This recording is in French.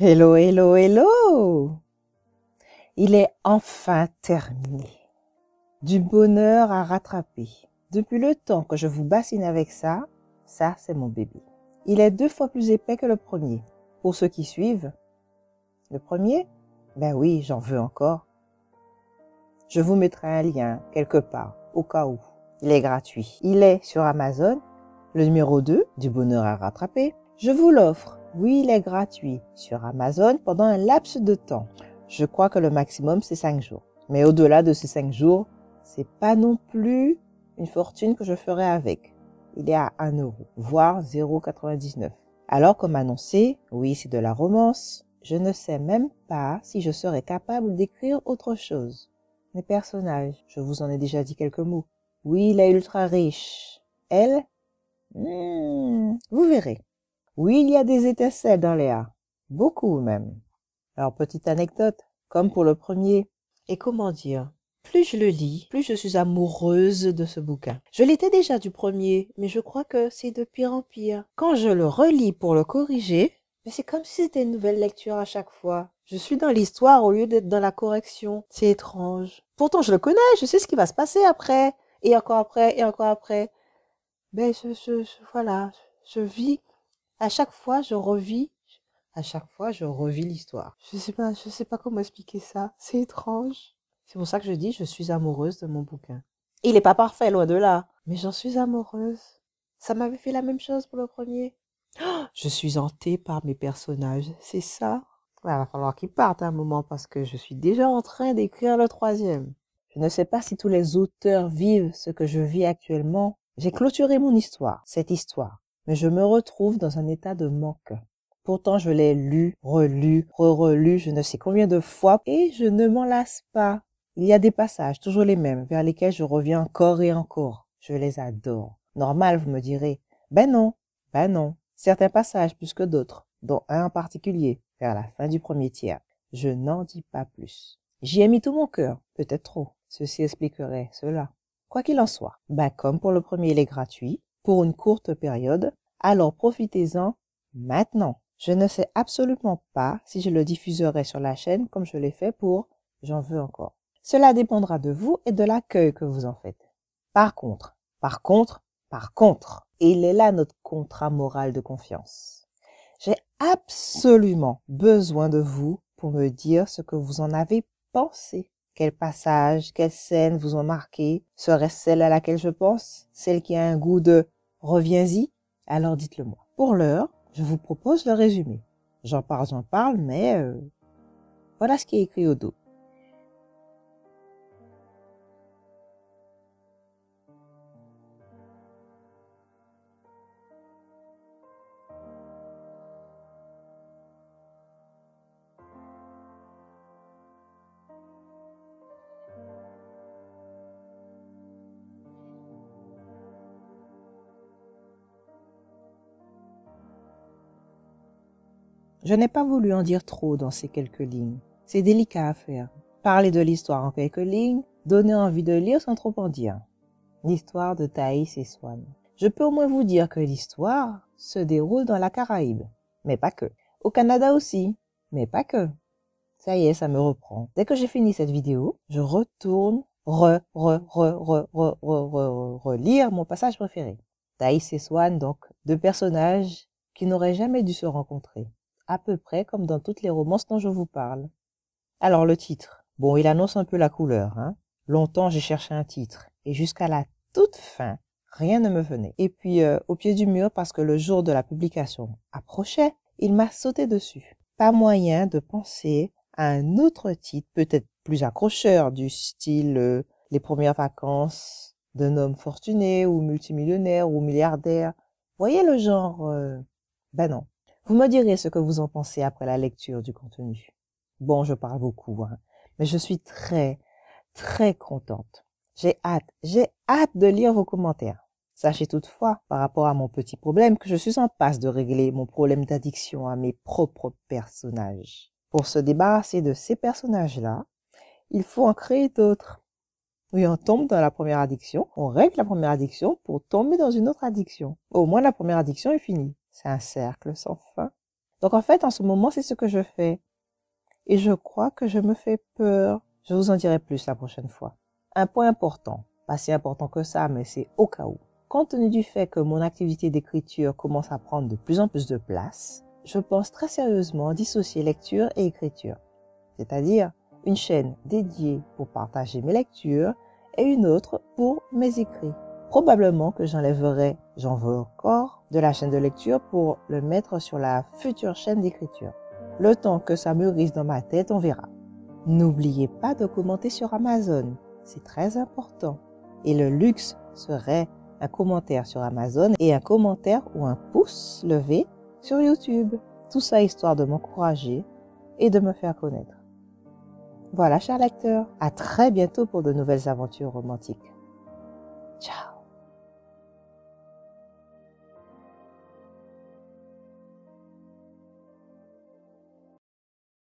Hello, hello, hello! Il est enfin terminé. Du bonheur à rattraper. Depuis le temps que je vous bassine avec ça, c'est mon bébé. Il est 2 fois plus épais que le premier. Pour ceux qui suivent, le premier, ben oui, j'en veux encore. Je vous mettrai un lien quelque part, au cas où. Il est gratuit. Il est sur Amazon, le numéro 2, du bonheur à rattraper. Je vous l'offre. Oui, il est gratuit sur Amazon pendant un laps de temps. Je crois que le maximum, c'est 5 jours. Mais au-delà de ces 5 jours, c'est pas non plus une fortune que je ferai avec. Il est à 1 euro, voire 0,99. Alors, comme annoncé, oui, c'est de la romance. Je ne sais même pas si je serai capable d'écrire autre chose. Les personnages, je vous en ai déjà dit quelques mots. Oui, il est ultra riche. Elle, vous verrez. Oui, il y a des étincelles dans Léa. Beaucoup même. Alors, petite anecdote, comme pour le premier. Et comment dire, plus je le lis, plus je suis amoureuse de ce bouquin. Je l'étais déjà du premier, mais je crois que c'est de pire en pire. Quand je le relis pour le corriger, mais c'est comme si c'était une nouvelle lecture à chaque fois. Je suis dans l'histoire au lieu d'être dans la correction. C'est étrange. Pourtant, je le connais, je sais ce qui va se passer après. Et encore après, et encore après. Mais voilà, je vis. À chaque fois, je revis l'histoire. Je sais pas comment expliquer ça. C'est étrange. C'est pour ça que je dis, je suis amoureuse de mon bouquin. Il est pas parfait, loin de là. Mais j'en suis amoureuse. Ça m'avait fait la même chose pour le premier. Je suis hantée par mes personnages, c'est ça? Ouais, va falloir qu'ils partent à un moment parce que je suis déjà en train d'écrire le troisième. Je ne sais pas si tous les auteurs vivent ce que je vis actuellement. J'ai clôturé mon histoire, cette histoire, mais je me retrouve dans un état de manque. Pourtant, je l'ai lu, relu, re-relu, je ne sais combien de fois, et je ne m'en lasse pas. Il y a des passages, toujours les mêmes, vers lesquels je reviens encore et encore. Je les adore. Normal, vous me direz. Ben non, ben non. Certains passages plus que d'autres, dont un en particulier, vers la fin du premier tiers. Je n'en dis pas plus. J'y ai mis tout mon cœur, peut-être trop. Ceci expliquerait cela. Quoi qu'il en soit, ben comme pour le premier il est gratuit, pour une courte période, alors profitez-en maintenant. Je ne sais absolument pas si je le diffuserai sur la chaîne comme je l'ai fait pour J'en veux encore. Cela dépendra de vous et de l'accueil que vous en faites. Par contre, et il est là notre contrat moral de confiance. J'ai absolument besoin de vous pour me dire ce que vous en avez pensé. Quel passage, quelle scène vous ont marqué? Serait-ce celle à laquelle je pense? Celle qui a un goût de reviens-y? Alors dites-le moi. Pour l'heure, je vous propose le résumé. J'en parle, mais voilà ce qui est écrit au dos. Je n'ai pas voulu en dire trop dans ces quelques lignes. C'est délicat à faire. Parler de l'histoire en quelques lignes, donner envie de lire sans trop en dire. L'histoire de Thaïs et Swan. Je peux au moins vous dire que l'histoire se déroule dans la Caraïbe, mais pas que. Au Canada aussi, mais pas que. Ça y est, ça me reprend. Dès que j'ai fini cette vidéo, je retourne relire mon passage préféré. Thaïs et Swan, donc, 2 personnages qui n'auraient jamais dû se rencontrer. À peu près comme dans toutes les romances dont je vous parle. Alors le titre. Bon, il annonce un peu la couleur, hein. Longtemps j'ai cherché un titre, et jusqu'à la toute fin, rien ne me venait. Et puis, au pied du mur, parce que le jour de la publication approchait, il m'a sauté dessus. Pas moyen de penser à un autre titre, peut-être plus accrocheur, du style Les premières vacances d'un homme fortuné, ou multimillionnaire, ou milliardaire. Voyez le genre... Ben non. Vous me direz ce que vous en pensez après la lecture du contenu. Bon, je parle beaucoup, hein, mais je suis très, très contente. J'ai hâte de lire vos commentaires. Sachez toutefois, par rapport à mon petit problème, que je suis en passe de régler mon problème d'addiction à mes propres personnages. Pour se débarrasser de ces personnages-là, il faut en créer d'autres. Oui, on tombe dans la première addiction, on règle la première addiction pour tomber dans une autre addiction. Au moins, la première addiction est finie. C'est un cercle sans fin. Donc en fait, en ce moment, c'est ce que je fais. Et je crois que je me fais peur. Je vous en dirai plus la prochaine fois. Un point important, pas si important que ça, mais c'est au cas où. Compte tenu du fait que mon activité d'écriture commence à prendre de plus en plus de place, je pense très sérieusement dissocier lecture et écriture. C'est-à-dire une chaîne dédiée pour partager mes lectures et une autre pour mes écrits. Probablement que j'en veux encore, de la chaîne de lecture pour le mettre sur la future chaîne d'écriture. Le temps que ça mûrisse dans ma tête, on verra. N'oubliez pas de commenter sur Amazon, c'est très important. Et le luxe serait un commentaire sur Amazon et un commentaire ou un pouce levé sur YouTube. Tout ça histoire de m'encourager et de me faire connaître. Voilà, chers lecteurs, à très bientôt pour de nouvelles aventures romantiques. Ciao!